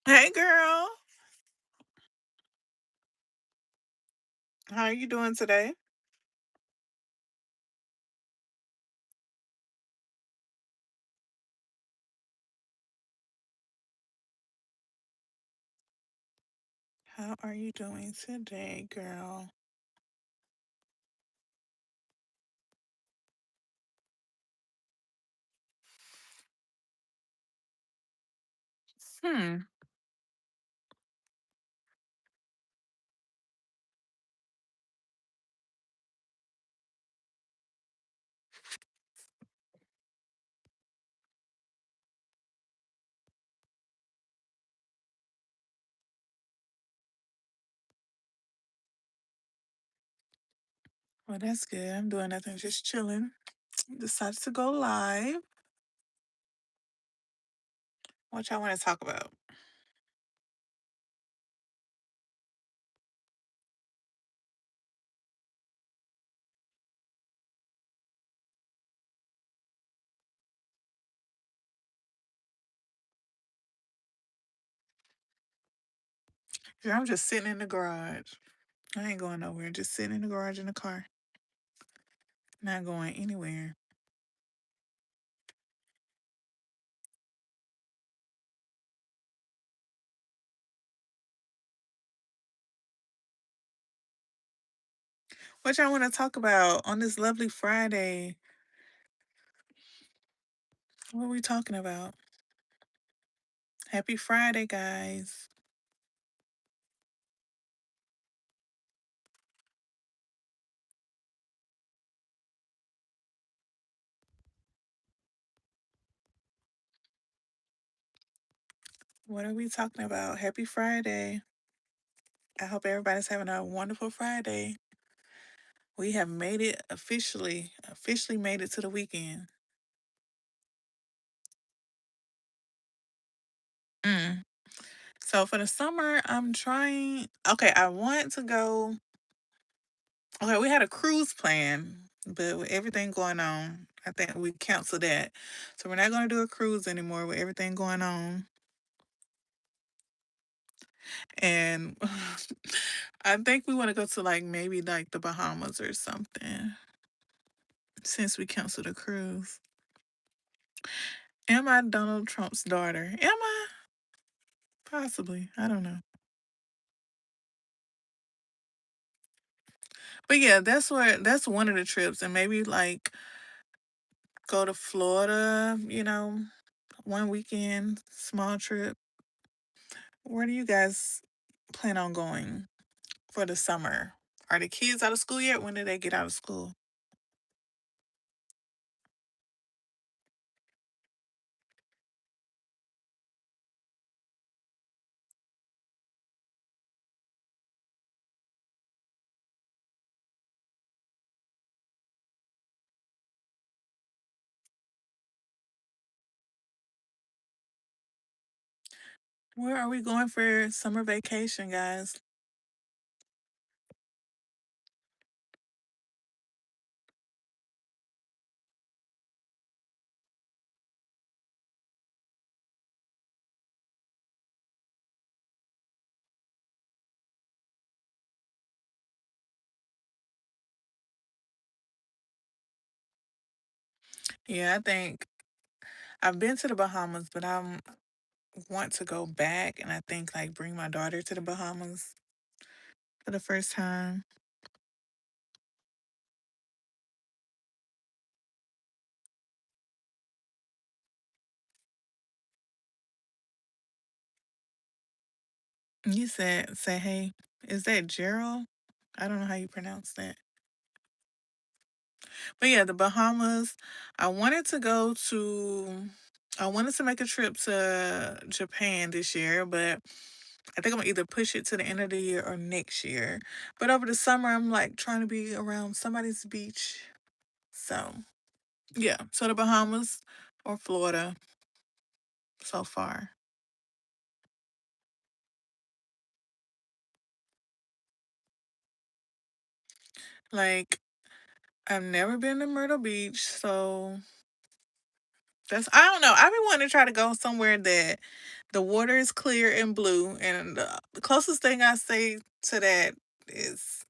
Hey girl, how are you doing today? How are you doing today, girl? Hmm. Well, that's good. I'm doing nothing, just chilling. Decided to go live. What y'all want to talk about? Girl, I'm just sitting in the garage. I ain't going nowhere. Just sitting in the garage in the car. Not going anywhere. What y'all want to talk about on this lovely Friday? What are we talking about? Happy Friday, guys. What are we talking about? Happy Friday. I hope everybody's having a wonderful Friday. We have made it officially made it to the weekend. Mm. So for the summer, I'm trying. Okay, I want to go. Okay, we had a cruise plan, but with everything going on, I think we canceled that. So we're not going to do a cruise anymore with everything going on. And I think we want to go to like maybe like the Bahamas or something since we canceled the cruise. Am I Donald Trump's daughter? Am I? Possibly. I don't know. But yeah, that's one of the trips, and maybe like go to Florida, one weekend, small trip. Where do you guys plan on going for the summer? Are the kids out of school yet? When do they get out of school? Where are we going for summer vacation, guys? Yeah, I think I've been to the Bahamas, but I want to go back, and I think like bring my daughter to the Bahamas for the first time. You said, say hey. Is that Gerald? I don't know how you pronounce that. But yeah, the Bahamas. I wanted to go to. I wanted to make a trip to Japan this year, but I think I'm gonna either push it to the end of the year or next year. But over the summer, I'm like trying to be around somebody's beach. So yeah, so the Bahamas or Florida so far. Like I've never been to Myrtle Beach, so that's I don't know. I've been wanting to try to go somewhere that The water is clear and blue, and the closest thing I say to that is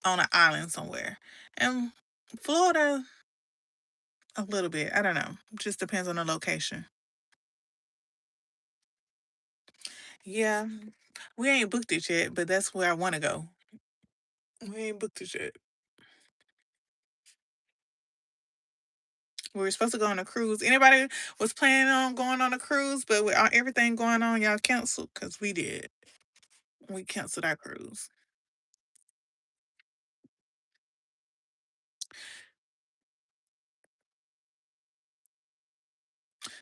on an island somewhere. And Florida, a little bit. I don't know. Just depends on the location. Yeah, we ain't booked it yet, but that's where I want to go. We ain't booked it yet. We were supposed to go on a cruise. Anybody was planning on going on a cruise, but with everything going on, y'all canceled because we did. We canceled our cruise.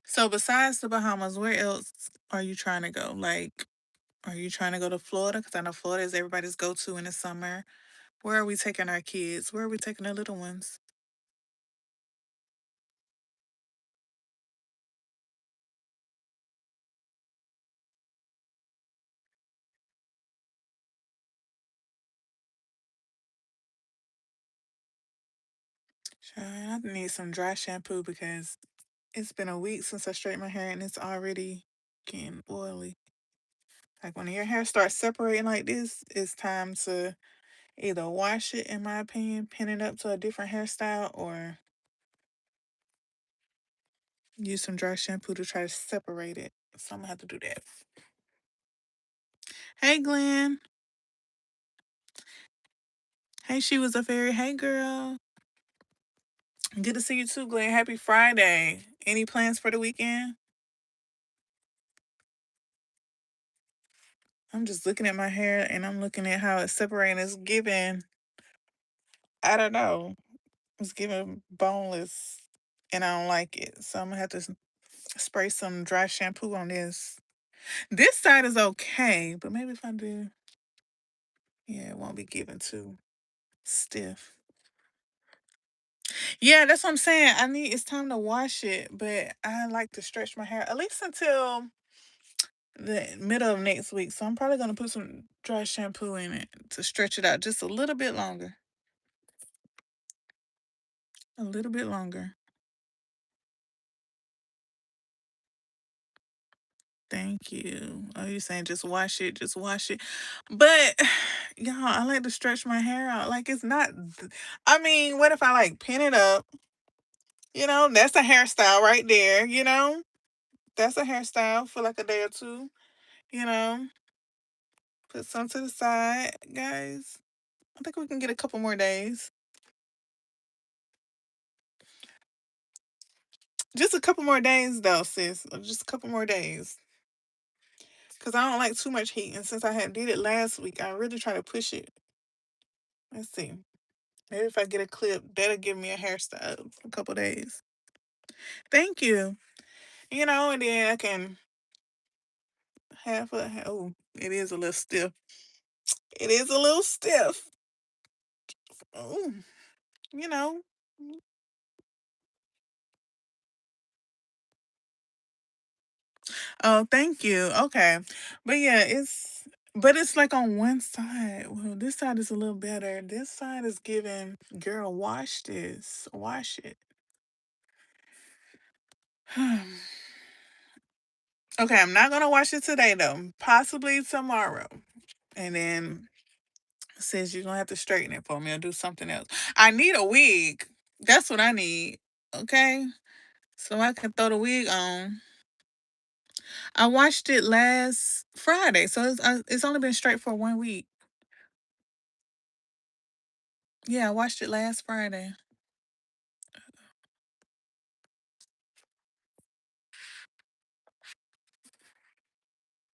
So besides the Bahamas, where else are you trying to go? Like, are you trying to go to Florida? Because I know Florida is everybody's go-to in the summer. Where are we taking our kids? Where are we taking the little ones? Child, I need some dry shampoo because it's been a week since I straightened my hair and it's already getting oily. Like when your hair starts separating like this, it's time to either wash it, in my opinion, pin it up to a different hairstyle, or use some dry shampoo to try to separate it. So I'm gonna have to do that. Hey, Glenn. Hey, she was a fairy. Hey, girl. Good to see you too, Glenn. Happy Friday. Any plans for the weekend? I'm just looking at my hair and I'm looking at how it's separating. It's giving, I don't know, it's giving boneless and I don't like it. So I'm gonna have to spray some dry shampoo on this. This side is okay, but maybe if I do, yeah, it won't be giving too stiff. Yeah, that's what I'm saying. It's time to wash it, but I like to stretch my hair at least until the middle of next week. So I'm probably gonna put some dry shampoo in it to stretch it out just a little bit longer. A little bit longer. Thank you. Oh, you saying just wash it, just wash it. But y'all, I like to stretch my hair out. Like it's not I mean, what if I like pin it up? That's a hairstyle right there, That's a hairstyle for like a day or two, you know. Put some to the side, guys. I think we can get a couple more days. Just a couple more days though, sis. Just a couple more days. Cause I don't like too much heat. And since I had did it last week, I really try to push it. Let's see. Maybe if I get a clip, that'll give me a hairstyle for a couple days. Thank you. And then I can oh, it is a little stiff. It is a little stiff. Oh, you know. Oh, thank you. Okay. But yeah, it's like on one side. Well, this side is a little better. This side is giving, girl, wash this. Wash it. Okay, I'm not gonna wash it today though. Possibly tomorrow. And then since you're gonna have to straighten it for me or do something else. I need a wig. That's what I need. Okay? So I can throw the wig on. I watched it last Friday, so it's only been straight for 1 week. Yeah, I watched it last Friday.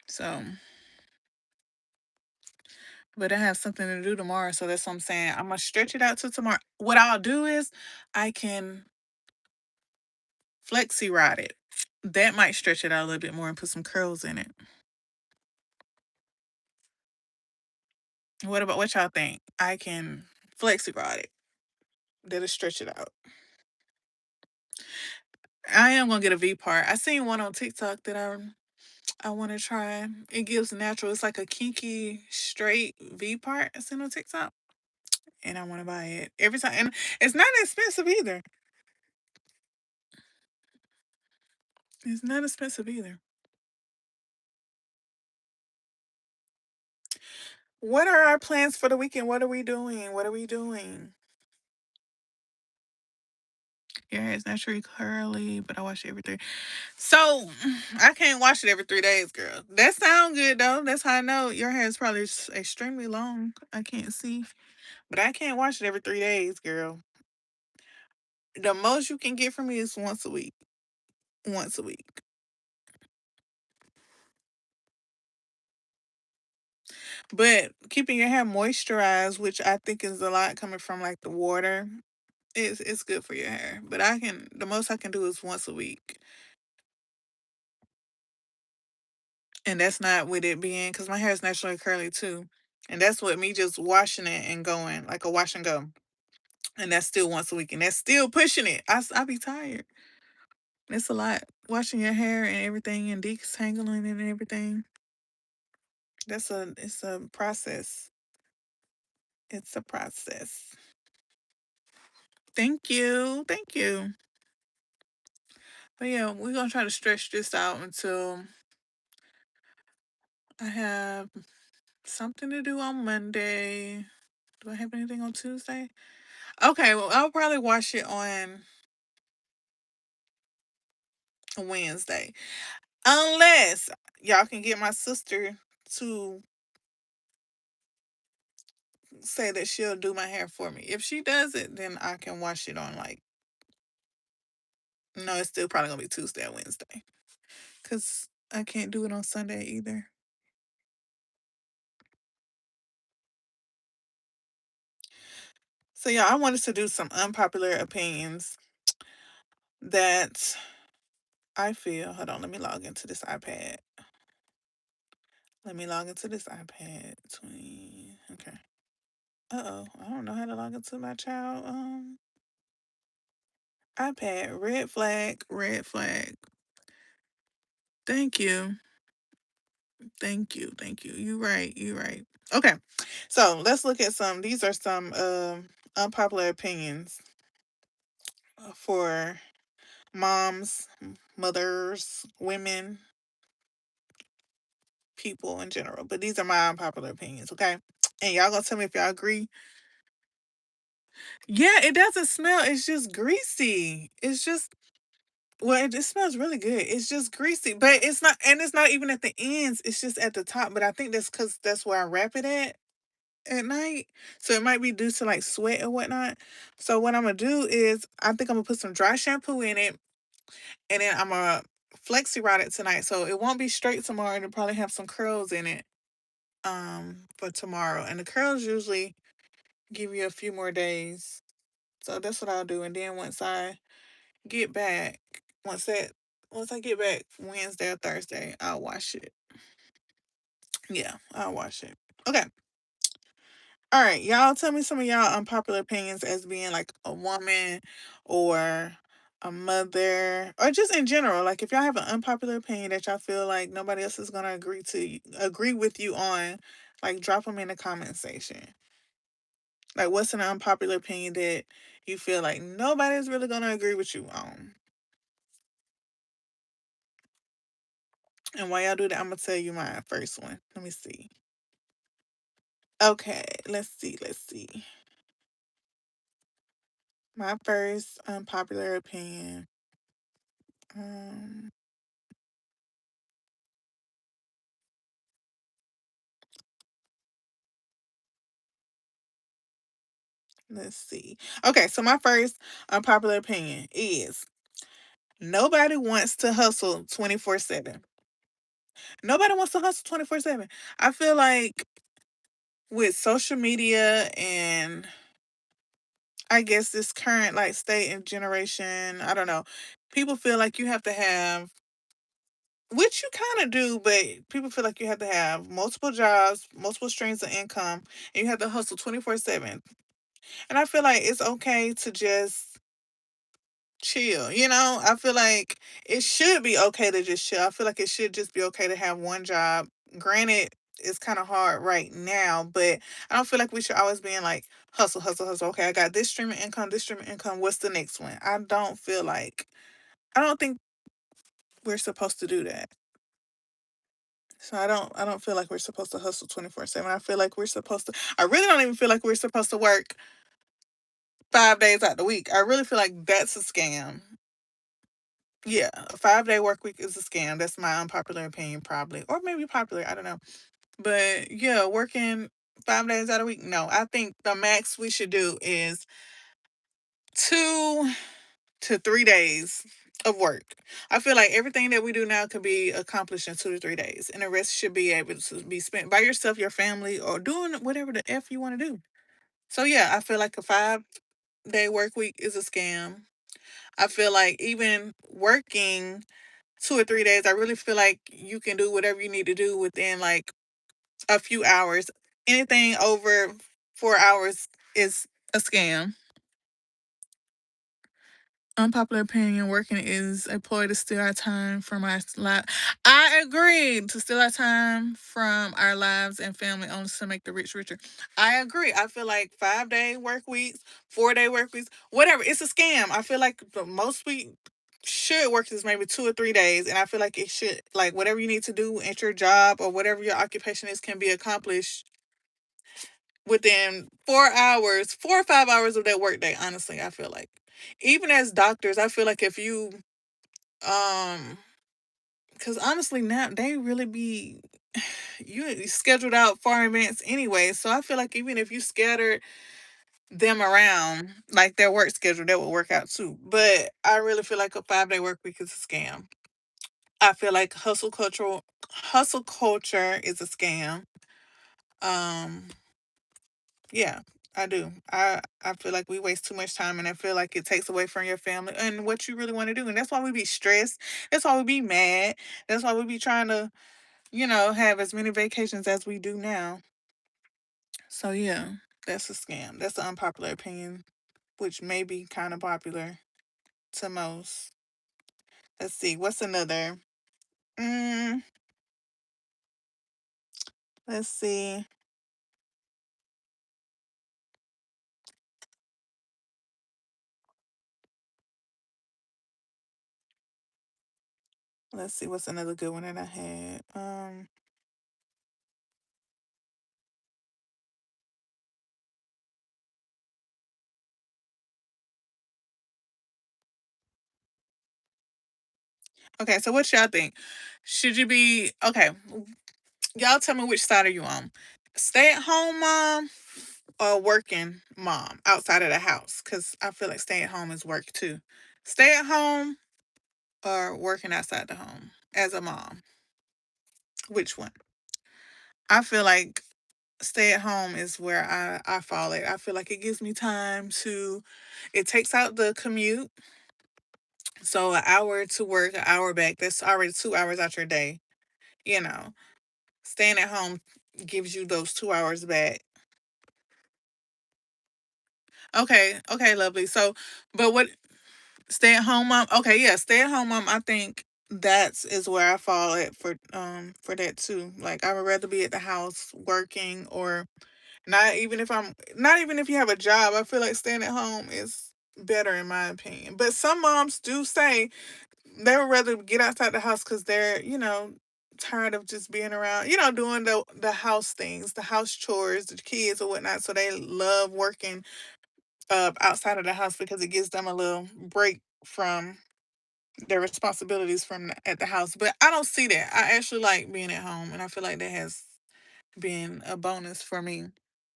So, but I have something to do tomorrow, so that's what I'm saying. I'm gonna stretch it out to tomorrow. What I'll do is I can flexi rod it. That might stretch it out a little bit more and put some curls in it. What y'all think? I can flexi rod it. That'll stretch it out. I am gonna get a V part. I seen one on TikTok that I want to try. It gives natural. It's like a kinky straight V part. I seen on TikTok, and I want to buy it every time. And it's not expensive either. It's not expensive either. What are our plans for the weekend? What are we doing? What are we doing? Your hair is naturally curly, but I wash it every three. So I can't wash it every 3 days, girl. That sound good though. That's how I know your hair is probably extremely long. I can't see, but I can't wash it every 3 days, girl. The most you can get from me is once a week. Once a week. But keeping your hair moisturized, which I think is a lot coming from like the water, it's good for your hair. But the most I can do is once a week. And that's not with it being because my hair is naturally curly too. And that's what me just washing it and going like a wash and go. And that's still once a week. And that's still pushing it. I be tired. It's a lot. Washing your hair and everything and detangling it and everything. It's a process. It's a process. Thank you. Thank you. But yeah, we're gonna try to stretch this out until I have something to do on Monday. Do I have anything on Tuesday? Okay, well I'll probably wash it on Wednesday. Unless y'all can get my sister to say that she'll do my hair for me. If she does it, then I can wash it on like no, it's still probably gonna be Tuesday or Wednesday. Cause I can't do it on Sunday either. So yeah, I wanted to do some unpopular opinions that I feel. Hold on, let me log into this iPad. Let me log into this iPad. Okay. Uh-oh. I don't know how to log into my child iPad. Red flag. Red flag. Thank you. Thank you. Thank you. You right. You right. Okay. So let's look at some. These are some unpopular opinions for moms, mothers, women, people in general. But these are my unpopular opinions, okay? And y'all gonna tell me if y'all agree. Yeah, it doesn't smell. It's just greasy. It's just well, it smells really good. It's just greasy, but it's not, and it's not even at the ends. It's just at the top. But I think that's because that's where I wrap it at night. So it might be due to like sweat or whatnot. So what I'm gonna do is I think I'm gonna put some dry shampoo in it, and then I'm gonna flexi rod it tonight. So it won't be straight tomorrow. It'll probably have some curls in it for tomorrow. And the curls usually give you a few more days. So that's what I'll do. And then get back, once that once I get back Wednesday or Thursday, I'll wash it. Yeah, I'll wash it. Okay. All right, y'all tell me some of y'all unpopular opinions as being like a woman or a mother or just in general. Like if y'all have an unpopular opinion that y'all feel like nobody else is gonna agree with you on, like drop them in the comment section. Like what's an unpopular opinion that you feel like nobody's really gonna agree with you on? And while y'all do that, I'm gonna tell you my first one. Let me see. Okay, let's see. Let's see. My first unpopular opinion. Um, let's see. Okay, so my first unpopular opinion is nobody wants to hustle 24/7. Nobody wants to hustle 24/7. I feel like with social media and I guess this current like state and generation, I don't know. People feel like you have to have which you kind of do, but people feel like you have to have multiple jobs, multiple streams of income, and you have to hustle 24/7. And I feel like it's okay to just chill, you know? I feel like it should be okay to just chill. I feel like it should just be okay to have one job. Granted, it's kind of hard right now, but I don't feel like we should always be in like hustle, hustle, hustle. Okay, I got this stream of income, this stream of income. What's the next one? I don't think we're supposed to do that. So I don't feel like we're supposed to hustle 24/7. I feel like we're supposed to I really don't even feel like we're supposed to work 5 days out the week. I really feel like that's a scam. Yeah, a 5-day work week is a scam. That's my unpopular opinion, probably. Or maybe popular, I don't know. But yeah, working 5 days out a week, no. I think the max we should do is 2 to 3 days of work. I feel like everything that we do now could be accomplished in 2 to 3 days, and the rest should be able to be spent by yourself, your family, or doing whatever the F you want to do. So yeah, I feel like a 5-day work week is a scam. I feel like even working 2 or 3 days, I really feel like you can do whatever you need to do within like a few hours. Anything over 4 hours is a scam. Unpopular opinion, working is a ploy to steal our time from our lives. I agree, to steal our time from our lives and family only to make the rich richer. I agree. I feel like 5-day work weeks, 4-day work weeks, whatever. It's a scam. I feel like the most we should work is maybe 2 or 3 days, and I feel like it should, like, whatever you need to do at your job or whatever your occupation is can be accomplished within 4 hours, 4 or 5 hours of that workday. Honestly, I feel like even as doctors, I feel like if you um because honestly now they really be you scheduled out far in advance anyway. So I feel like even if you scattered them around like their work schedule, that would work out too. But I really feel like a 5-day work week is a scam. I feel like hustle culture is a scam. Um Yeah, I do. I feel like we waste too much time, and I feel like it takes away from your family and what you really want to do. And that's why we be stressed. That's why we be mad. That's why we be trying to, have as many vacations as we do now. So yeah, that's a scam. That's an unpopular opinion, which may be kind of popular to most. Let's see, what's another? Mm, let's see. Let's see what's another good one that I had. Okay, so what y'all think? Should you be okay? Y'all tell me which side are you on? Stay at home mom or working mom outside of the house? Because I feel like stay at home is work too. Stay at home or working outside the home as a mom? Which one? I feel like stay at home is where I fall at. I feel like it gives me time to, it takes out the commute. So an hour to work, an hour back. That's already 2 hours out your day. You know, staying at home gives you those 2 hours back. Okay, okay, lovely. So, but what stay at home mom? Okay, yeah, stay at home mom. I think that's is where I fall at for that too. Like I would rather be at the house working or not even if you have a job. I feel like staying at home is better in my opinion. But some moms do say they would rather get outside the house because they're tired of just being around, doing the house things, the house chores, the kids or whatnot. So they love working outside of the house because it gives them a little break from their responsibilities from at the house. But I don't see that. I actually like being at home, and I feel like that has been a bonus for me.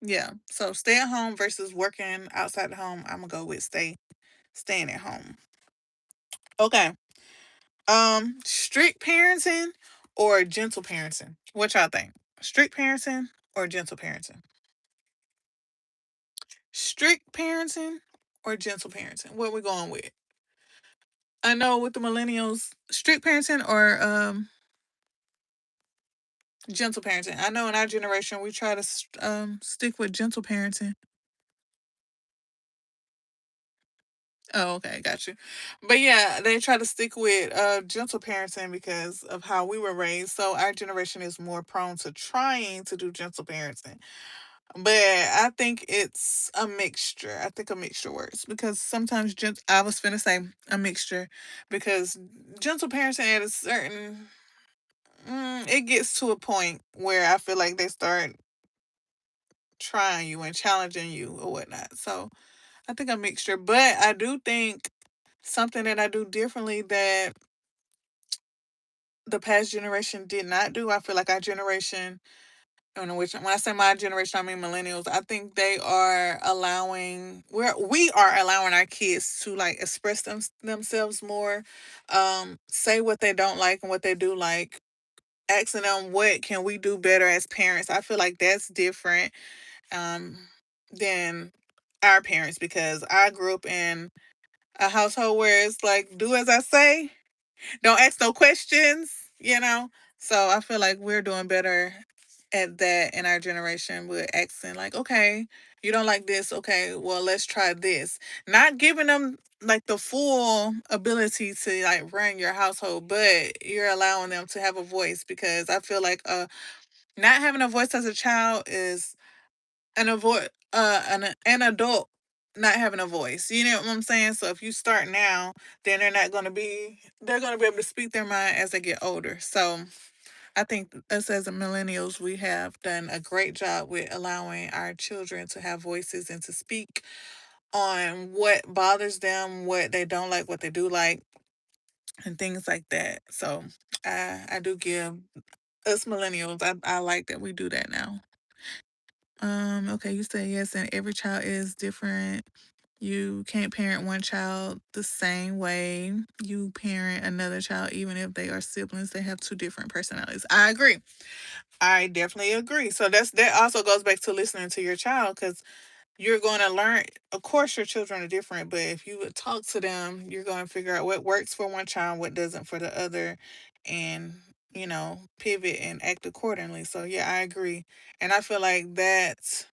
Yeah. So stay at home versus working outside the home. I'm gonna go with staying at home. Okay. Strict parenting or gentle parenting? What y'all think? Strict parenting or gentle parenting? Strict parenting or gentle parenting? What we going with? I know with the millennials, strict parenting or gentle parenting. I know in our generation we try to stick with gentle parenting. Oh, okay, got you. But yeah, they try to stick with gentle parenting because of how we were raised. So our generation is more prone to trying to do gentle parenting. But I think it's a mixture. I think a mixture works because sometimes I was finna say a mixture because gentle parenting at a certain it gets to a point where I feel like they start trying you and challenging you or whatnot. So I think a mixture, but I do think something that I do differently that the past generation did not do. I feel like our generation, and which when I say my generation, I mean millennials. I think they are allowing we are allowing our kids to like express themselves more, say what they don't like and what they do like, asking them what can we do better as parents. I feel like that's different um than our parents because I grew up in a household where it's like do as I say, don't ask no questions, you know. So I feel like we're doing better at that in our generation with asking like, okay, you don't like this, okay, well let's try this. Not giving them like the full ability to like run your household, but you're allowing them to have a voice because I feel like not having a voice as a child is an adult not having a voice. You know what I'm saying? So if you start now, then they're gonna be able to speak their mind as they get older. So I think us as a millennials, we have done a great job with allowing our children to have voices and to speak on what bothers them, what they don't like, what they do like, and things like that. So I do give us millennials, I like that we do that now. Okay, you say yes, and every child is different. You can't parent one child the same way you parent another child, even if they are siblings. They have two different personalities. I agree. I definitely agree. So that also goes back to listening to your child because you're going to learn. Of course, your children are different, but if you would talk to them, you're going to figure out what works for one child, what doesn't for the other, and pivot and act accordingly. So yeah, I agree, and I feel like that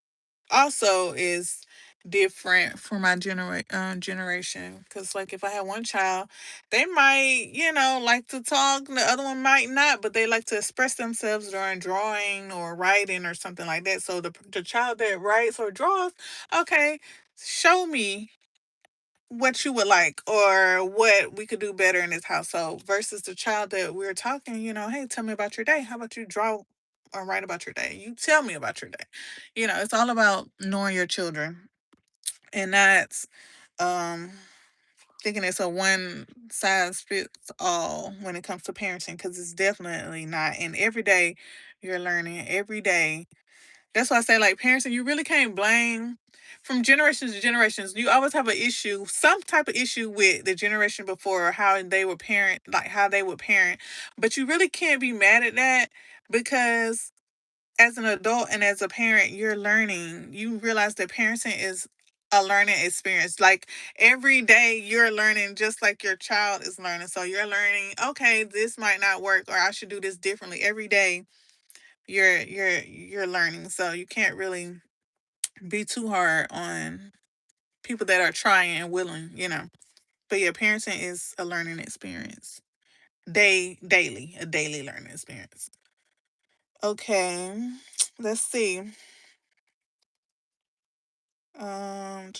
also is different for my generation because like if I had one child, they might like to talk, the other one might not, but they like to express themselves during drawing or writing or something like that. So the child that writes or draws, okay, show me what you would like or what we could do better in this household versus the child that we're talking, hey, tell me about your day. How about you draw or write about your day? You tell me about your day. It's all about knowing your children and not um thinking it's a one size fits all when it comes to parenting because it's definitely not. And every day you're learning, every day that's why I say, like, parenting, you really can't blame from generations to generations. You always have an issue, some type of issue with the generation before, how they would parent, like how they would parent. But you really can't be mad at that because as an adult and as a parent, you're learning. You realize that parenting is a learning experience. Like every day you're learning just like your child is learning. So you're learning, okay, this might not work or I should do this differently. Every day you're learning, so you can't really be too hard on people that are trying and willing. But yeah, parenting is a learning experience. A daily learning experience. Okay, let's see. Um,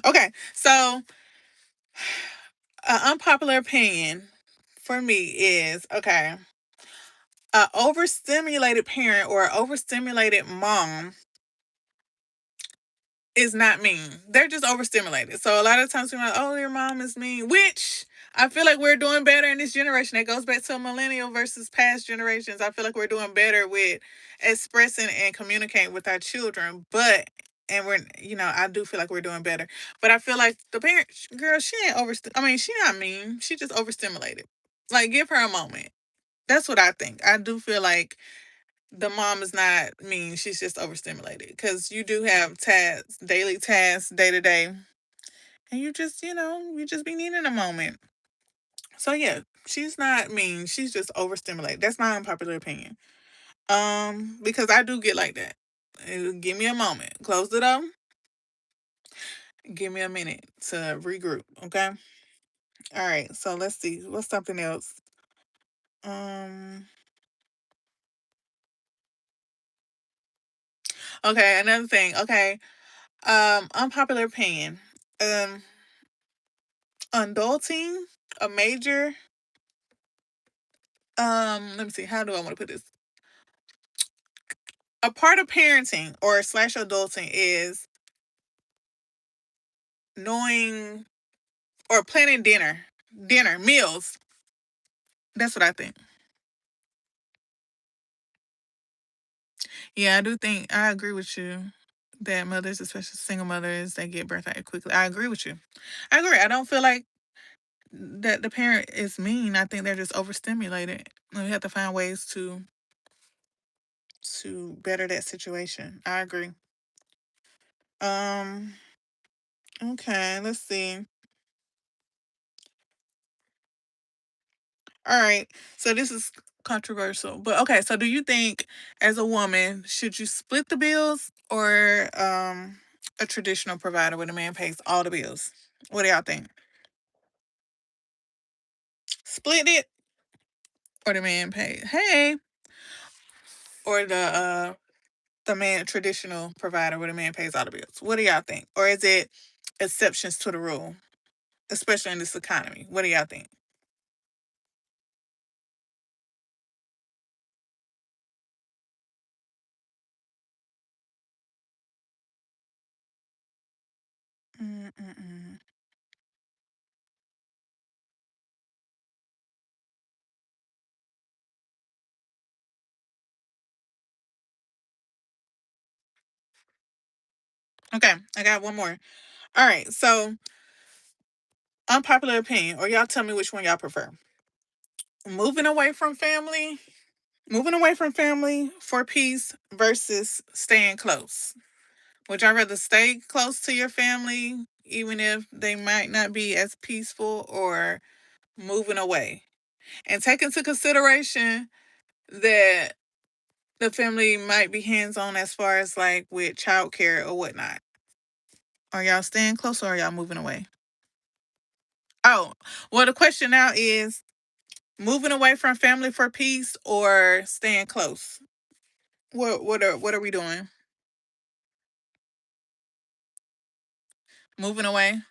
okay, so an unpopular opinion for me is okay. A overstimulated parent or an overstimulated mom is not mean. They're just overstimulated. So a lot of times we're like, oh, your mom is mean, which I feel like we're doing better in this generation. It goes back to millennial versus past generations. I feel like we're doing better with expressing and communicating with our children. And I do feel like we're doing better. But I feel like the parent, girl, she ain't I mean, she not mean. She just overstimulated. Like, give her a moment. That's what I think. I do feel like the mom is not mean. She's just overstimulated because you do have tasks, daily tasks, day to day, and you just be needing a moment. So yeah, she's not mean. She's just overstimulated. That's my unpopular opinion. Because I do get like that. Give me a moment. Close the door. Give me a minute to regroup. Okay. All right. So let's see. What's something else? Um. Okay. Another thing. Okay. Unpopular opinion. Um. Adulting, a major let me see, how do I want to put this? A part of parenting or slash adulting is knowing or planning meals. That's what I think. Yeah, I do think I agree with you that mothers, especially single mothers, they get birth out quickly. I agree with you. I agree. I don't feel like that the parent is mean. I think they're just overstimulated. And we have to find ways to better that situation. I agree. Um, okay, let's see. All right. So this is controversial. But okay, so do you think as a woman, should you split the bills or a traditional provider where the man pays all the bills? What do y'all think? Split it or the man pays? Hey, or the man traditional provider where the man pays all the bills. What do y'all think? Or is it exceptions to the rule, especially in this economy? What do y'all think? Mm-mm-mm. Okay, I got one more. All right, so unpopular opinion, or y'all tell me which one y'all prefer. Moving away from family, moving away from family for peace versus staying close. Would y'all rather stay close to your family, even if they might not be as peaceful, or moving away? And take into consideration that the family might be hands on as far as like with childcare or whatnot. Are y'all staying close or are y'all moving away? Oh, well, the question now is moving away from family for peace or staying close? What are we doing? Moving away?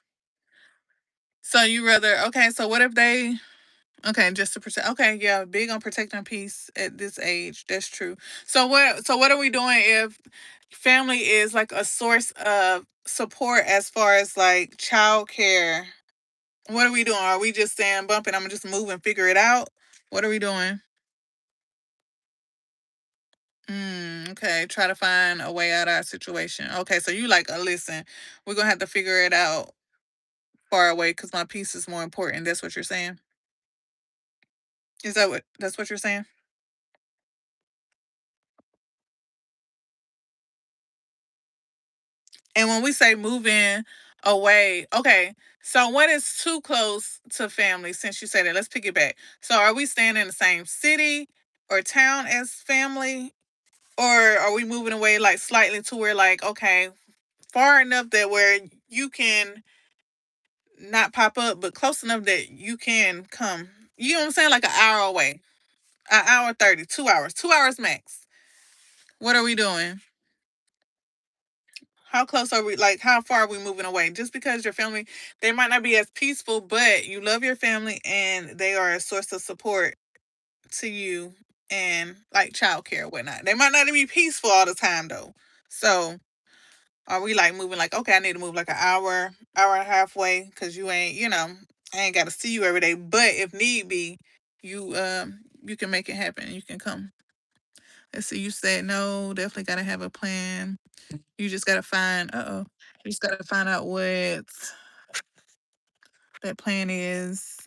So you rather okay, so what if they okay, just to protect okay, yeah, big on protecting peace at this age. That's true. So what are we doing if family is like a source of support as far as like childcare? What are we doing? Are we just saying bump it, I'm gonna just move and figure it out? What are we doing? Okay, try to find a way out of our situation. Okay, so you like, listen, we're gonna have to figure it out far away because my peace is more important. That's what you're saying. Is that what? That's what you're saying? And when we say moving away, okay, so what is too close to family? Since you say that, let's pick it back. So are we staying in the same city or town as family, or are we moving away like slightly to where like okay, far enough that where you can not pop up, but close enough that you can come. You know what I'm saying? Like an hour away, an hour 30, 2 hours, 2 hours max. What are we doing? How close are we? Like, how far are we moving away? Just because your family, they might not be as peaceful, but you love your family and they are a source of support to you and like childcare and whatnot. They might not be peaceful all the time though. So are we like moving like, okay, I need to move like an hour, hour and a half way because you ain't, I ain't got to see you every day. But if need be, you can make it happen. You can come. Let's see. You said no. Definitely got to have a plan. You just got to find. You just got to find out what that plan is.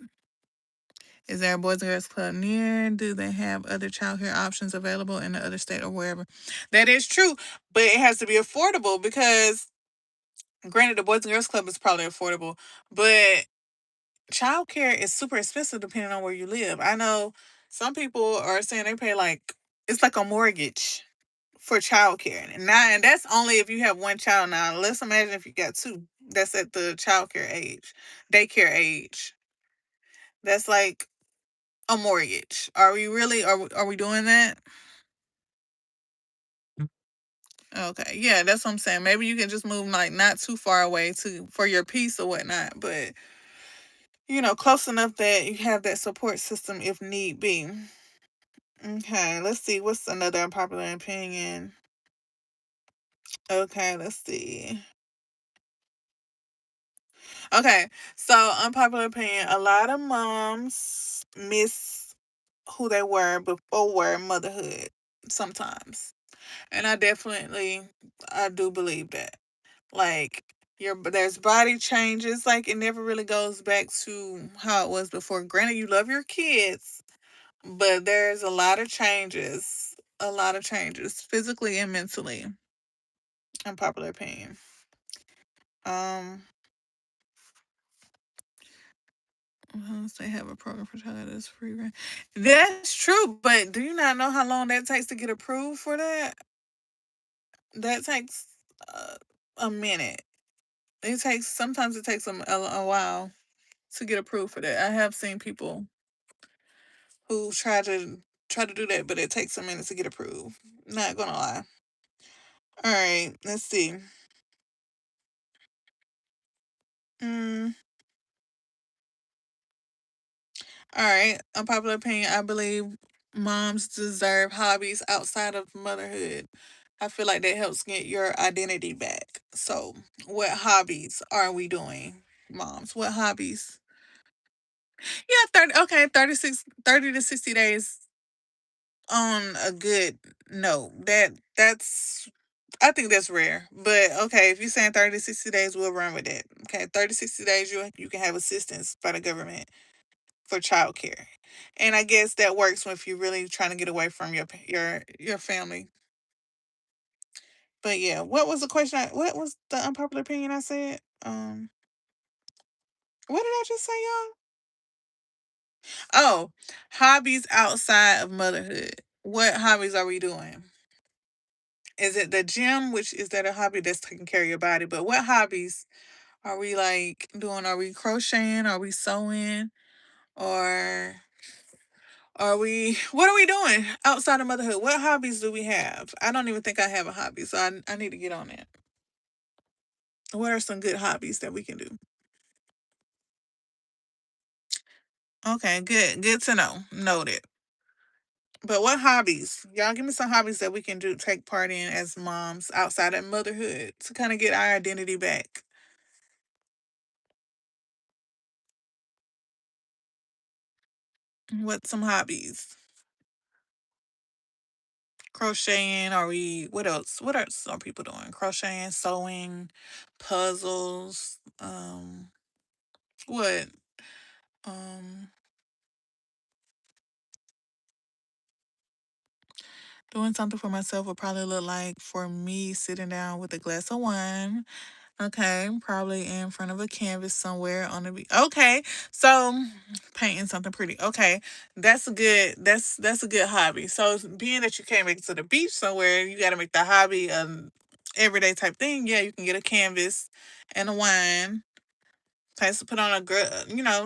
Is there a Boys and Girls Club near? Do they have other childcare options available in the other state or wherever? That is true, but it has to be affordable because, granted, the Boys and Girls Club is probably affordable, but childcare is super expensive depending on where you live. I know some people are saying they pay like it's like a mortgage for childcare, and that's only if you have one child. Now, let's imagine if you got two. That's at the childcare age, daycare age. That's like a mortgage. Are we really? Are we doing that? Okay, yeah, that's what I'm saying. Maybe you can just move like not too far away to for your peace or whatnot, but close enough that you have that support system if need be. Okay, let's see. What's another unpopular opinion? Okay, let's see. Okay, so unpopular opinion. A lot of moms miss who they were before motherhood sometimes. And I do believe that. Like there's body changes, like it never really goes back to how it was before. Granted, you love your kids, but there's a lot of changes physically and mentally. Unpopular opinion. Um, they have a program for child that's free. That's true, but do you not know how long that takes to get approved for that? That takes uh, a minute. Sometimes it takes a while to get approved for that. I have seen people who try to do that, but it takes a minute to get approved. Not gonna lie. All right, let's see. Mm, all right, unpopular opinion. I believe moms deserve hobbies outside of motherhood. I feel like that helps get your identity back. So, what hobbies are we doing, moms? What hobbies? Yeah, 30. Okay, 30 to 60 days on a good note. That's I think that's rare. But okay, if you're saying 30 to 60 days, we'll run with that. Okay, 30 to 60 days you can have assistance by the government for childcare. And I guess that works if you're really trying to get away from your family. But yeah, what was the question? What was the unpopular opinion I said? What did I just say, y'all? Oh, hobbies outside of motherhood. What hobbies are we doing? Is it the gym, which is that a hobby that's taking care of your body? But what hobbies are we like doing? Are we crocheting? Are we sewing? Or what are we doing outside of motherhood? What hobbies do we have? I don't even think I have a hobby, so I need to get on it. What are some good hobbies that we can do? Okay, good. Good to know. Noted. But what hobbies? Y'all give me some hobbies that we can do, take part in as moms outside of motherhood to kind of get our identity back. What some hobbies? Crocheting, what else? What else are people doing? Crocheting, sewing, puzzles, what? Um Doing something for myself would probably look like for me sitting down with a glass of wine. Okay, probably in front of a canvas somewhere on the beach. Okay, so painting something pretty. Okay, that's a good hobby. So being that you can't make it to the beach somewhere, you got to make the hobby everyday type thing. Yeah, you can get a canvas and a wine. Place to put on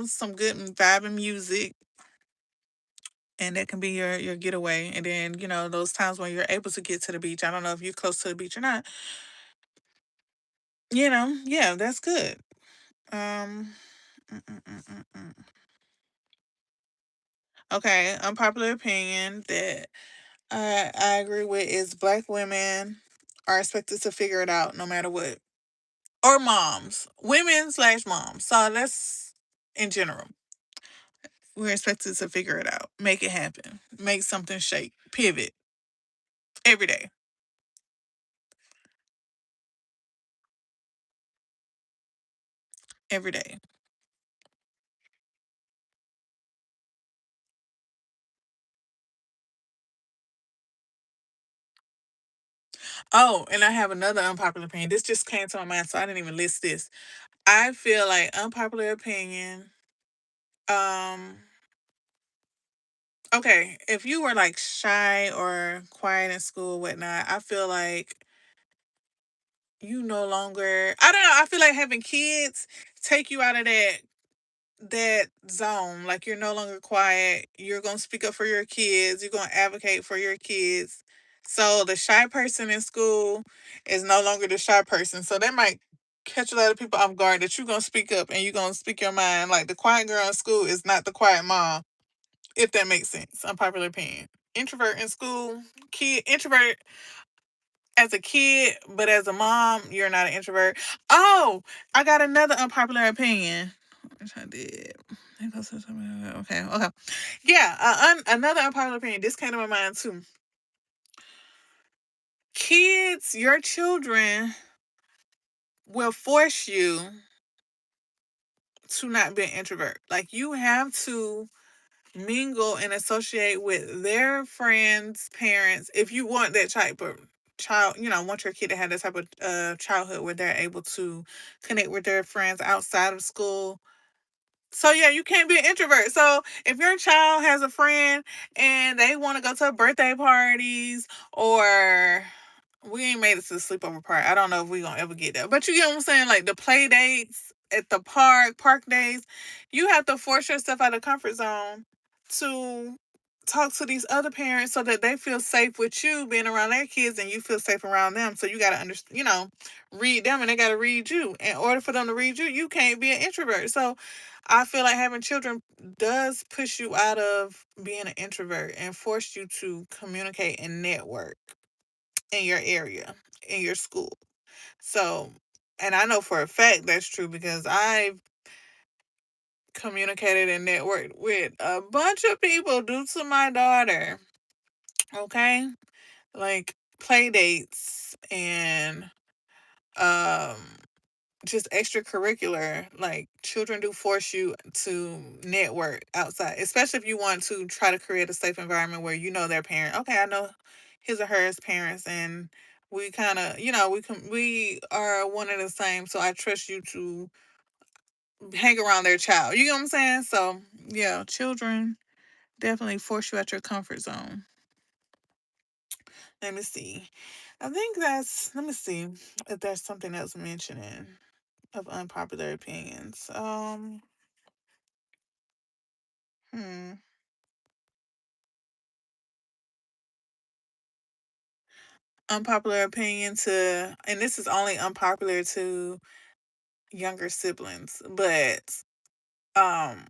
some good vibing music, and that can be your getaway. And then those times when you're able to get to the beach. I don't know if you're close to the beach or not. Yeah, that's good. Um, mm, mm, mm, mm, mm. Okay, unpopular opinion that I agree with is black women are expected to figure it out no matter what, or moms, women/moms. So that's in general. We're expected to figure it out, make it happen, make something shake, pivot every day, every day. Oh, and I have another unpopular opinion. This just came to my mind, so I didn't even list this. I feel like unpopular opinion. Um, okay, if you were like shy or quiet in school, whatnot, I feel like you no longer. I don't know. I feel like having kids take you out of that zone. Like you're no longer quiet. You're gonna speak up for your kids. You're gonna advocate for your kids. So the shy person in school is no longer the shy person. So that might catch a lot of people off guard that you're gonna speak up and you're gonna speak your mind. Like the quiet girl in school is not the quiet mom, if that makes sense. Unpopular opinion. introvert in school, kid introvert as a kid, but as a mom, you're not an introvert. Oh, I got another unpopular opinion. Which I did. Okay, okay. Yeah, another unpopular opinion. This came to my mind too. Kids, your children will force you to not be an introvert. Like you have to mingle and associate with their friends, parents, if you want that type of child, want your kid to have that type of childhood where they're able to connect with their friends outside of school. So yeah, you can't be an introvert. So if your child has a friend and they want to go to birthday parties, or we ain't made it to the sleepover part. I don't know if we gonna ever get there. But you get what I'm saying? Like the play dates at the park days, you have to force yourself out of the comfort zone to talk to these other parents so that they feel safe with you being around their kids and you feel safe around them. So you gotta understand, read them and they gotta read you. In order for them to read you, you can't be an introvert. So I feel like having children does push you out of being an introvert and force you to communicate and network in your area, in your school. So, and I know for a fact that's true because I've communicated and networked with a bunch of people due to my daughter. Okay? Like play dates and um just extracurricular. Like children do force you to network outside, especially if you want to try to create a safe environment where you know their parent. Okay, I know his or her parents, and we kind of, we are one and the same. So I trust you to hang around their child. You know what I'm saying? So yeah, children definitely force you out your comfort zone. Let me see. I think that's. Let me see if there's something else mentioning of unpopular opinions. Hmm. Unpopular opinion to, and this is only unpopular to younger siblings, but um,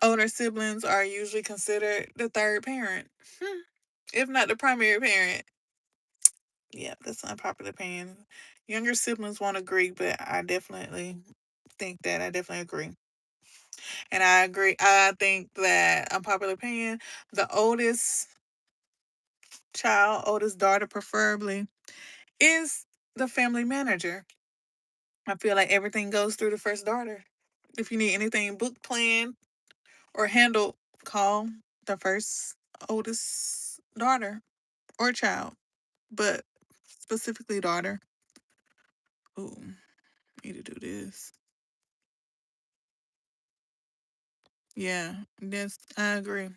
older siblings are usually considered the third parent, if not the primary parent. Yeah, that's an unpopular opinion. Younger siblings won't agree, but I definitely think that I definitely agree. And I agree. I think that unpopular opinion, the oldest child, oldest daughter preferably, is the family manager. I feel like everything goes through the first daughter. If you need anything book planned or handled, call the first oldest daughter or child, but specifically daughter. Ooh, need to do this. Yeah, yes, I agree.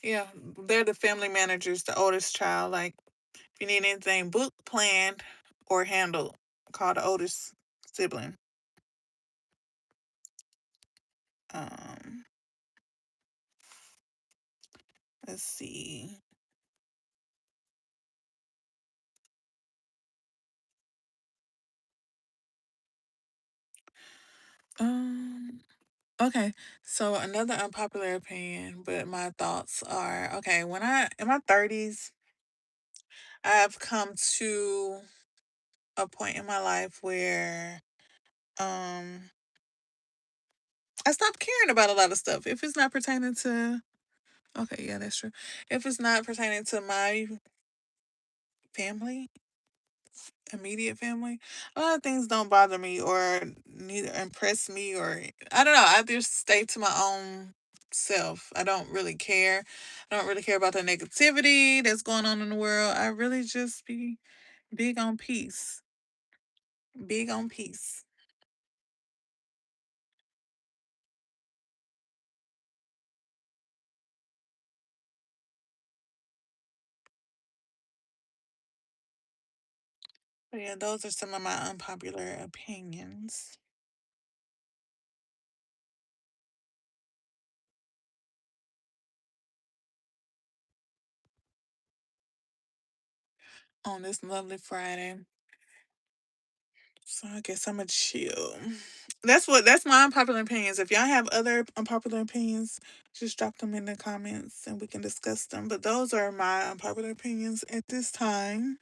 Yeah, they're the family managers, the oldest child. Like, if you need anything booked, planned, or handled, call the oldest sibling. Um, let's see. Um, okay, so another unpopular opinion, but my thoughts are okay. When I in my 30s, I've come to a point in my life where um I stopped caring about a lot of stuff. If it's not pertaining to, okay, yeah, that's true. If it's not pertaining to my family, immediate family, a lot of things don't bother me or neither impress me, or I don't know. I just stay to my own self. I don't really care. I don't really care about the negativity that's going on in the world. I really just be big on peace. Big on peace. But yeah, those are some of my unpopular opinions on this lovely Friday. So I guess I'm gonna chill. That's my unpopular opinions. If y'all have other unpopular opinions, just drop them in the comments and we can discuss them. But those are my unpopular opinions at this time.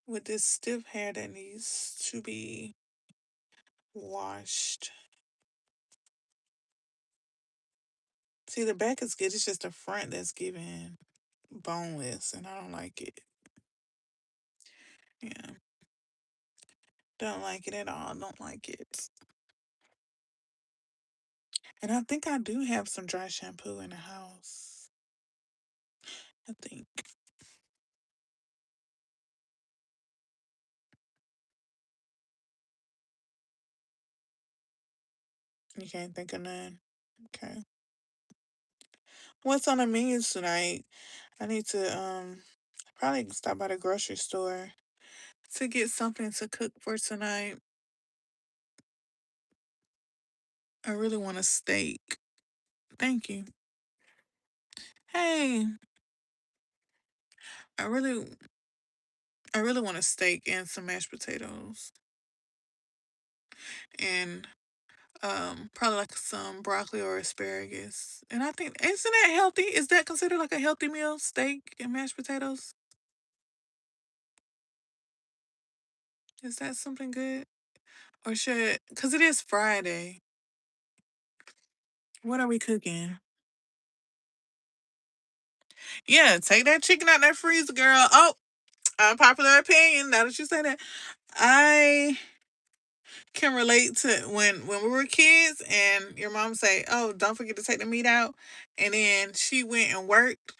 With this stiff hair that needs to be washed. See, the back is good. It's just the front that's giving boneless, and I don't like it. Yeah, don't like it at all. Don't like it. And I think I do have some dry shampoo in the house. I think you can't think of none. Okay. What's on the menu tonight? I need to probably stop by the grocery store to get something to cook for tonight. I really want a steak. Thank you. Hey, I really I really want a steak and some mashed potatoes and probably like some broccoli or asparagus. And I think isn't that healthy? Is that considered like a healthy meal? Steak and mashed potatoes? Is that something good? Or should cuz it is Friday. What are we cooking? Yeah, take that chicken out that freezer, girl. Oh, unpopular opinion. Now that you say that, I can relate to when we were kids and your mom say, "Oh, don't forget to take the meat out," and then she went and worked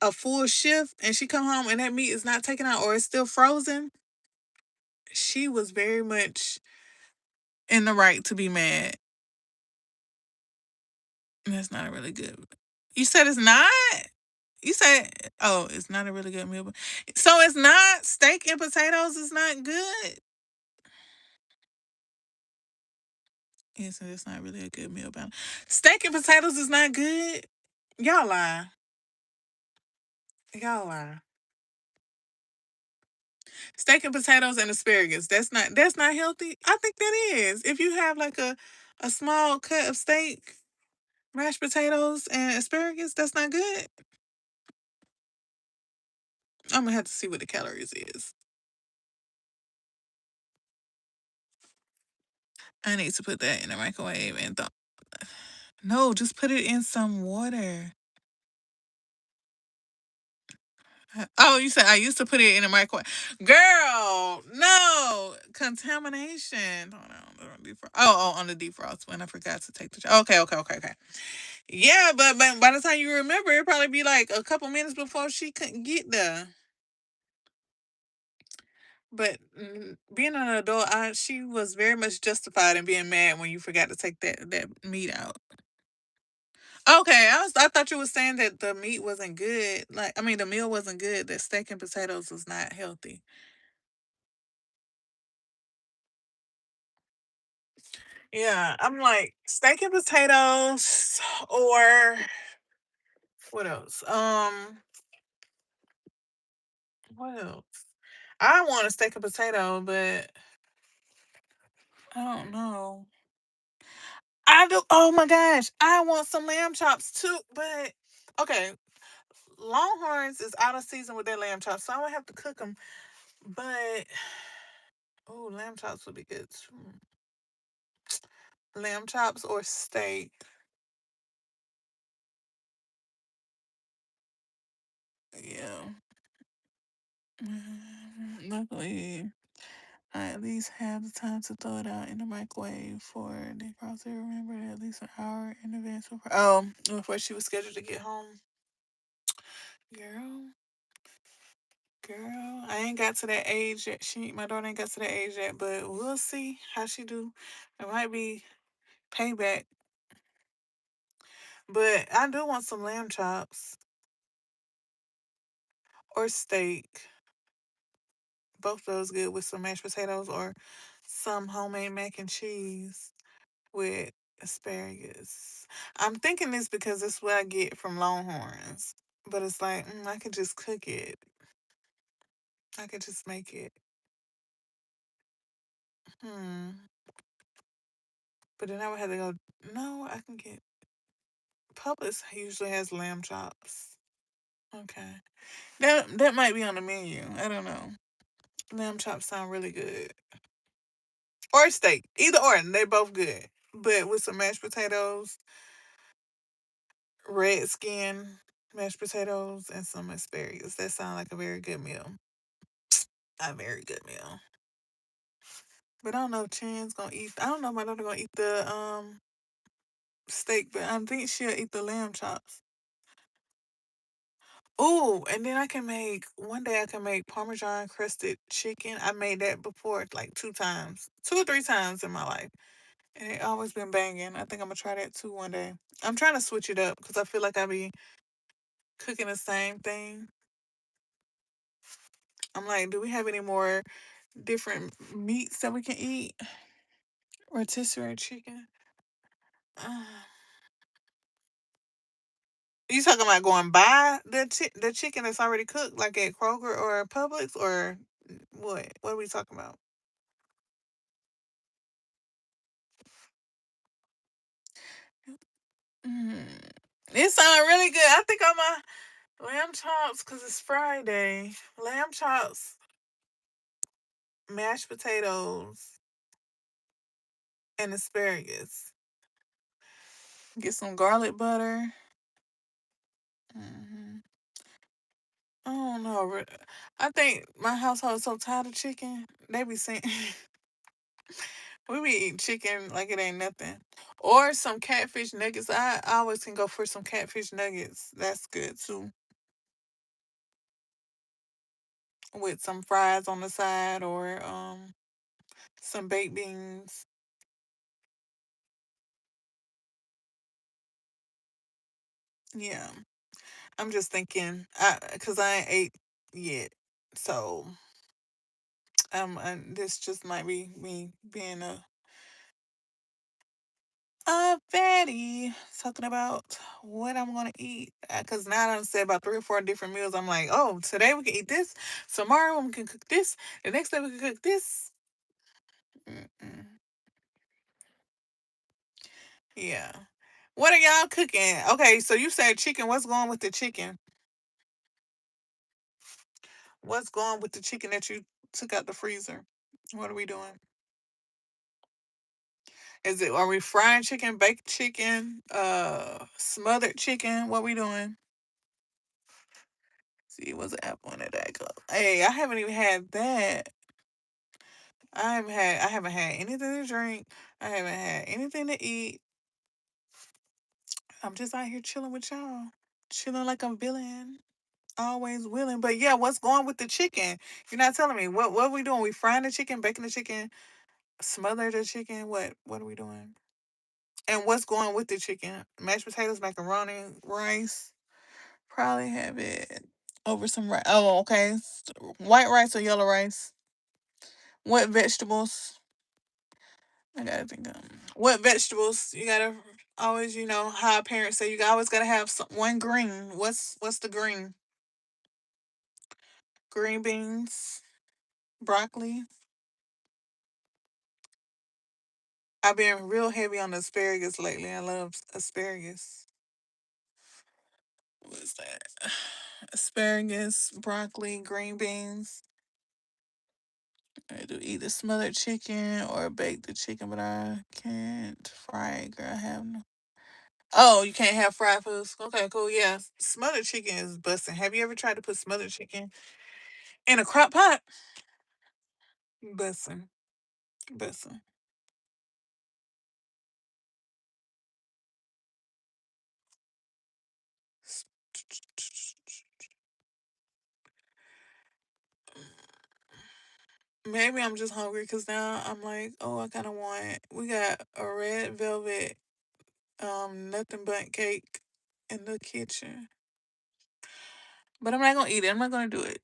a full shift and she come home and that meat is not taken out or it's still frozen. She was very much in the right to be mad. That's not a really good. You said it's not. You said, oh, it's not a really good meal. So it's not steak and potatoes. Is not good. Yes, it's not really a good meal. But steak and potatoes is not good. Y'all lie. Y'all lie. Steak and potatoes and asparagus. That's not healthy. I think that is. If you have like a small cut of steak, mashed potatoes, and asparagus, that's not good. I'm gonna have to see what the calories is. I need to put that in the microwave and no, just put it in some water. Oh, you said I used to put it in the microwave. Girl, no. Contamination. Hold on. On the defrost when I forgot to take the. Okay. Yeah, but by the time you remember, it'd probably be like a couple minutes before she couldn't get there. But being an adult, she was very much justified in being mad when you forgot to take that meat out. Okay, I thought you were saying that the meat wasn't good. Like I mean, the meal wasn't good. That steak and potatoes was not healthy. Yeah, I'm like steak and potatoes, or what else? What else? I want a steak and potato, but I don't know. I do. Oh my gosh, I want some lamb chops too. But okay, Longhorns is out of season with their lamb chops, so I would have to cook them. But oh, lamb chops would be good too. Lamb chops or steak. Yeah. Luckily, I at least have the time to throw it out in the microwave for defrost. Remember at least an hour in advance before she was scheduled to get home. Girl, girl, I ain't got to that age yet. My daughter ain't got to that age yet, but we'll see how she do. It might be payback, but I do want some lamb chops or steak. Both of those good with some mashed potatoes or some homemade mac and cheese with asparagus. I'm thinking this because it's what I get from Longhorns. But it's like, I could just cook it. I could just make it. Hmm. But then I would have to go. No, I can get Publix usually has lamb chops. Okay. That might be on the menu. I don't know. Lamb chops sound really good. Or steak. Either or. They both good. But with some mashed potatoes, red skin mashed potatoes, and some asparagus. That sounds like a very good meal. A very good meal. But I don't know if Chen's gonna eat. I don't know if my daughter gonna eat the steak, but I think she'll eat the lamb chops. Ooh, and then I can make one day I can make Parmesan crusted chicken. I made that before like 2 times, 2 or 3 times in my life. And it always been banging. I think I'm gonna try that too one day. I'm trying to switch it up because I feel like I be cooking the same thing. I'm like, do we have any more different meats that we can eat? Rotisserie chicken. Uh, you talking about going buy the chicken that's already cooked, like at Kroger or Publix, or what? What are we talking about? Mm. It sounds really good. I think I'm a lamb chops because it's Friday. Lamb chops, mashed potatoes, and asparagus. Get some garlic butter. Hmm. I don't know. I think my household is so tired of chicken. They be saying we be eating chicken like it ain't nothing. Or some catfish nuggets. I always can go for some catfish nuggets. That's good too. With some fries on the side or some baked beans. Yeah. I'm just thinking, cause I ain't ate yet, so this just might be me being a fatty talking about what I'm gonna eat. Cause now I done said about 3 or 4 different meals. I'm like, oh, today we can eat this. Tomorrow we can cook this. The next day we can cook this. Mm-mm. Yeah. What are y'all cooking? Okay, so you said chicken. What's going with the chicken? What's going with the chicken that you took out the freezer? What are we doing? Are we frying chicken, baked chicken, smothered chicken? What we doing? See, what's the apple in that go? Hey, I haven't even had that. I haven't had anything to drink. I haven't had anything to eat. I'm just out here chilling with y'all. Chilling like a villain. Always willing. But yeah, what's going with the chicken? You're not telling me. What are we doing? We frying the chicken, baking the chicken, smother the chicken. What are we doing? And what's going with the chicken? Mashed potatoes, macaroni, rice. Probably have it over some rice. Oh, okay. White rice or yellow rice? What vegetables? I gotta think of what vegetables. You gotta always, how parents say you always gotta have one green. What's the green? Green beans, broccoli. I've been real heavy on asparagus lately. I love asparagus. What's that? Asparagus, broccoli, green beans. I do either smothered chicken or bake the chicken, but I can't fry it, girl. I have no. Oh, you can't have fried foods. Okay, cool. Yeah, smothered chicken is busting. Have you ever tried to put smothered chicken in a crock pot? Busting, busting. Maybe I'm just hungry because now I'm like, oh, I kind of want. We got a red velvet, nothing but cake in the kitchen, but I'm not gonna eat it. I'm not gonna do it.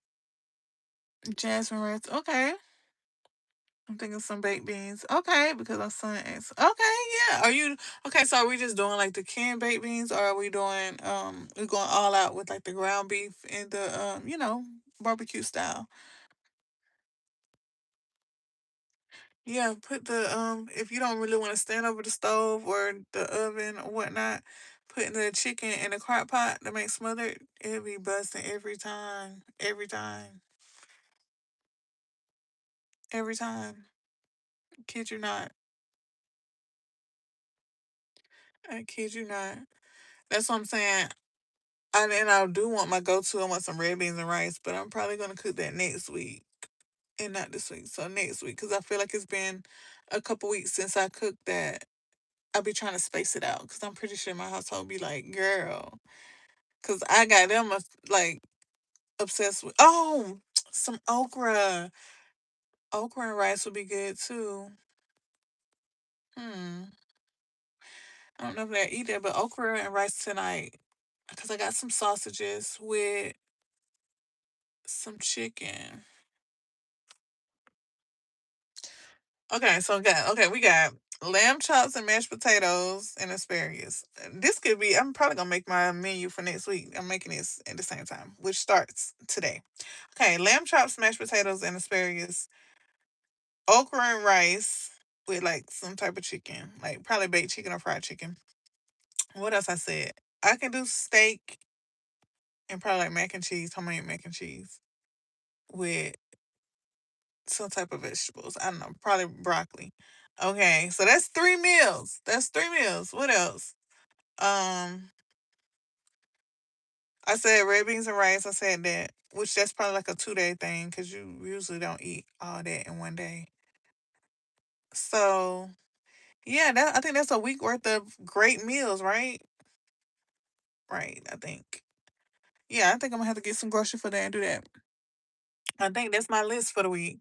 Jasmine rice. Okay. I'm thinking some baked beans. Okay, because our son asked. Okay, yeah. Are you okay? So are we just doing like the canned baked beans, or are we doing we going all out with like the ground beef and the barbecue style? Yeah, put the if you don't really want to stand over the stove or the oven or whatnot, putting the chicken in a crock pot to make smothered, it'll be busting every time. Every time. Every time. Kid you not. I kid you not. That's what I'm saying. And I do want my go to. I want some red beans and rice, but I'm probably gonna cook that next week and not this week. So next week, because I feel like it's been a couple weeks since I cooked that. I'll be trying to space it out because I'm pretty sure my household be like, girl, because I got them like obsessed with. Oh, some okra. Okra and rice would be good too. Hmm. I don't know if they eat that, but okra and rice tonight because I got some sausages with some chicken. We got lamb chops and mashed potatoes and asparagus. This could be. I'm probably gonna make my menu for next week. I'm making this at the same time, which starts today. Okay, lamb chops, mashed potatoes, and asparagus, okra and rice with like some type of chicken, like probably baked chicken or fried chicken. What else I said? I can do steak and probably like mac and cheese, homemade mac and cheese with some type of vegetables. I don't know, probably broccoli. Okay, so that's 3 meals. That's 3 meals. What else? Um, I said red beans and rice. I said that, which that's probably like a 2 day thing because you usually don't eat all that in one day. So yeah, I think that's a week worth of great meals, right? Right. I think. Yeah, I think I'm gonna have to get some grocery for that and do that. I think that's my list for the week.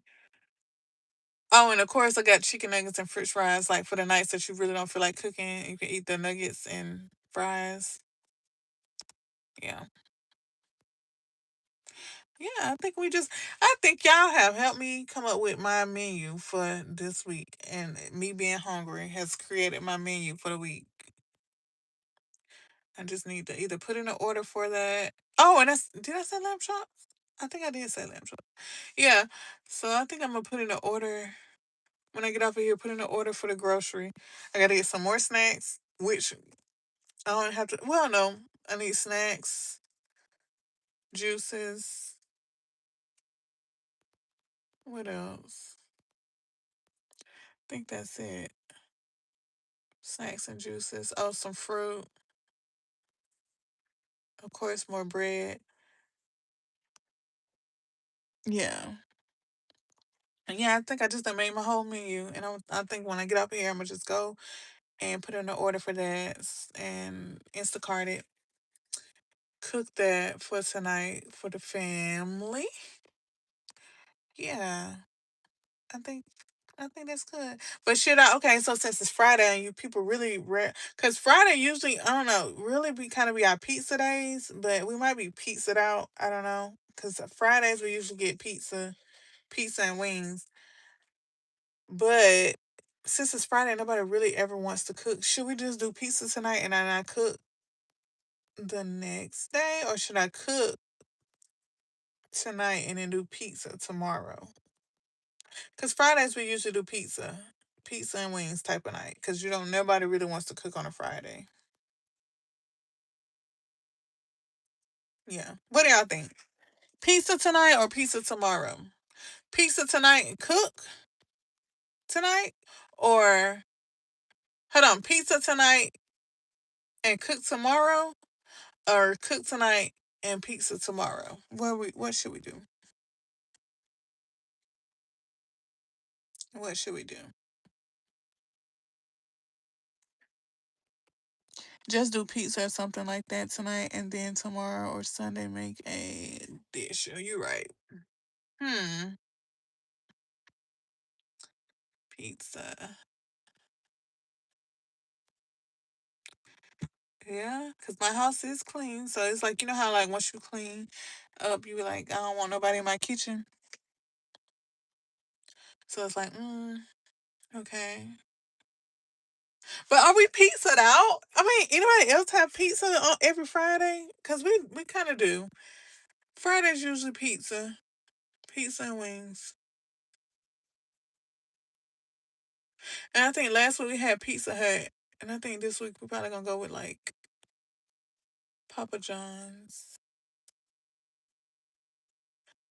Oh, and of course I got chicken nuggets and French fries. Like for the nights that you really don't feel like cooking, you can eat the nuggets and fries. Yeah. Yeah, I think y'all have helped me come up with my menu for this week. And me being hungry has created my menu for the week. I just need to either put in an order for that. Oh, and did I say lamb chops? I think I did say lamb chops. Yeah. So I think I'm going to put in an order when I get off of here, put in an order for the grocery. I got to get some more snacks, which I don't have to, well, no. I need snacks, juices. What else? I think that's it. Snacks and juices. Oh, some fruit. Of course, more bread. Yeah. And yeah, I think I just done made my whole menu. And I think when I get up here, I'm going to just go and put in an order for that and Instacart it. Cook that for tonight for the family. Yeah. I think I think that's good. But should I? Okay, so since it's Friday and you people really rare, because Friday usually I don't know, really be kind of be our pizza days, but we might be pizzaed out. I don't know, because Fridays we usually get pizza and wings. But since it's Friday, nobody really ever wants to cook. Should we just do pizza tonight and then I cook the next day, or should I cook tonight and then do pizza tomorrow? Because Fridays we usually do pizza and wings type of night. Because you don't, nobody really wants to cook on a Friday. Yeah. What do y'all think? Pizza tonight or pizza tomorrow? Pizza tonight and cook tonight, or hold on, pizza tonight and cook tomorrow, or cook tonight and pizza tomorrow. What should we do? What should we do? Just do pizza or something like that tonight, and then tomorrow or Sunday make a dish. Are you right? Hmm. Pizza. Yeah, because my house is clean. So it's like, you know how, like, once you clean up, you be like, I don't want nobody in my kitchen. So it's like, okay. But are we pizzaed out? I mean, anybody else have pizza on every Friday? Because we kind of do. Friday's usually pizza and wings. And I think last week we had Pizza Hut, and I think this week we're probably gonna go with like Papa John's.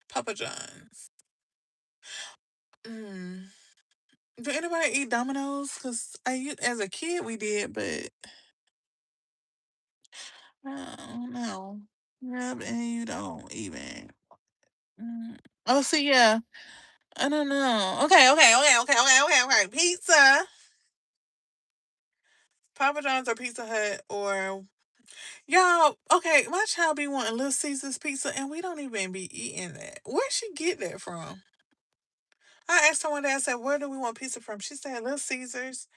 Papa John's. Mm. Do anybody eat Domino's? Cause as a kid we did, but I don't know. Rub and you don't even. Mm. Oh, see, yeah. I don't know. Okay. Pizza. Papa John's or Pizza Hut or y'all. Okay, my child be wanting Little Caesars pizza, and we don't even be eating that. Where she get that from? I asked her one day. I said, "Where do we want pizza from?" She said, "Little Caesars."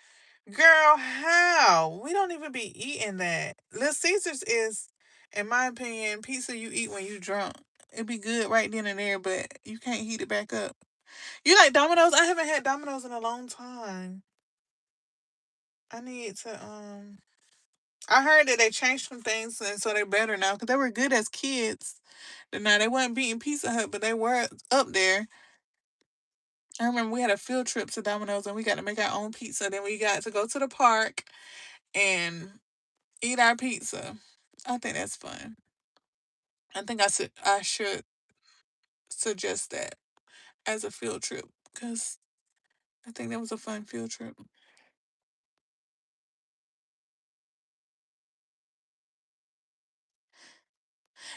Girl, how? We don't even be eating that. Little Caesars is, in my opinion, pizza you eat when you drunk. It'd be good right then and there, but you can't heat it back up. You like Domino's? I haven't had Domino's in a long time. I need to I heard that they changed some things and so they're better now because they were good as kids. But now they weren't beating Pizza Hut, but they were up there. I remember we had a field trip to Domino's and we got to make our own pizza. Then we got to go to the park and eat our pizza. I think that's fun. I should suggest that as a field trip because I think that was a fun field trip.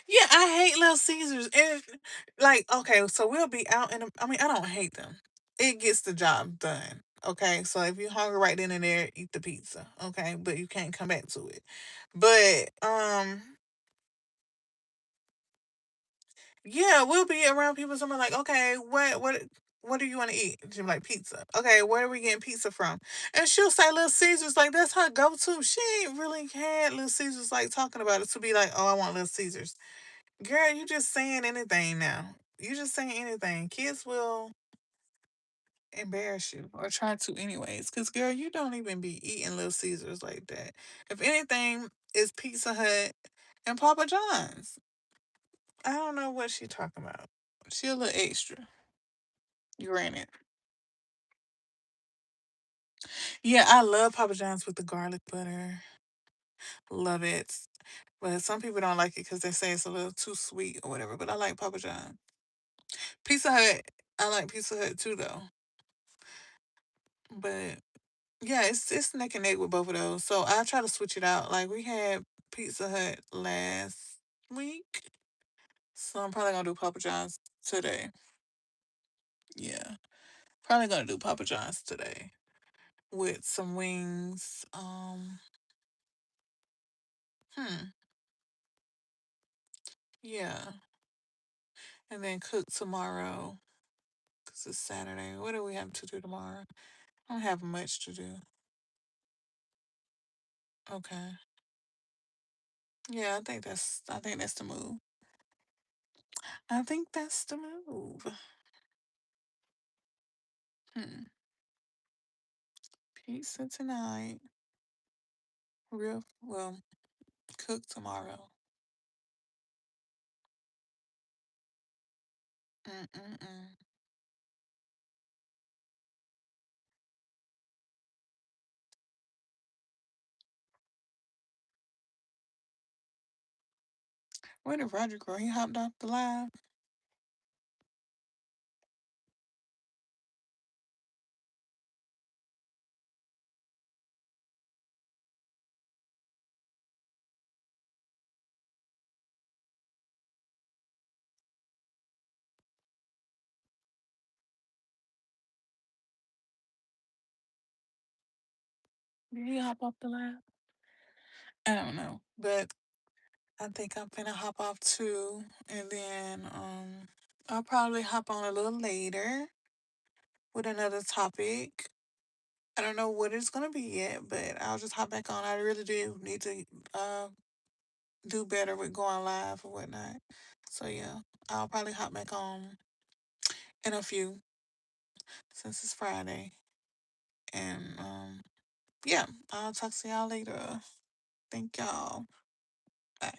Yeah, I hate Little Caesars. And like, okay, so we'll be out in. I mean, I don't hate them. It gets the job done. Okay, so if you're hungry right then and there, eat the pizza. Okay, but you can't come back to it. But yeah, we'll be around people. Someone like, okay, what do you want to eat? She'll be like pizza. Okay, where are we getting pizza from? And she'll say Little Caesars. Like that's her go to. She ain't really had Little Caesars like talking about it to be like, oh, I want Little Caesars. Girl, you just saying anything now. You just saying anything. Kids will embarrass you or try to anyways. Cause girl, you don't even be eating Little Caesars like that. If anything, it's Pizza Hut and Papa John's. I don't know what she talking about. She a little extra. Granted. Yeah, I love Papa John's with the garlic butter. Love it. But some people don't like it because they say it's a little too sweet or whatever. But I like Papa John. Pizza Hut. I like Pizza Hut too though. But yeah, it's neck and neck with both of those. So I try to switch it out. Like we had Pizza Hut last week, so I'm probably gonna do Papa John's today. Yeah, probably gonna do Papa John's today with some wings. Hmm, yeah, and then cook tomorrow because it's Saturday. What do we have to do tomorrow? I don't have much to do. Okay. Yeah, I think that's the move. I think that's the move. Hmm. Pizza tonight. Real well. Cook tomorrow. Mm-mm-mm. Where did Roger go? He hopped off the live. Did he hop off the live? I don't know. But I think I'm gonna hop off too. And then I'll probably hop on a little later with another topic. I don't know what it's gonna be yet, but I'll just hop back on. I really do need to uh do better with going live or whatnot. So yeah, I'll probably hop back on in a few since it's Friday. And yeah, I'll talk to y'all later. Thank y'all. Bye.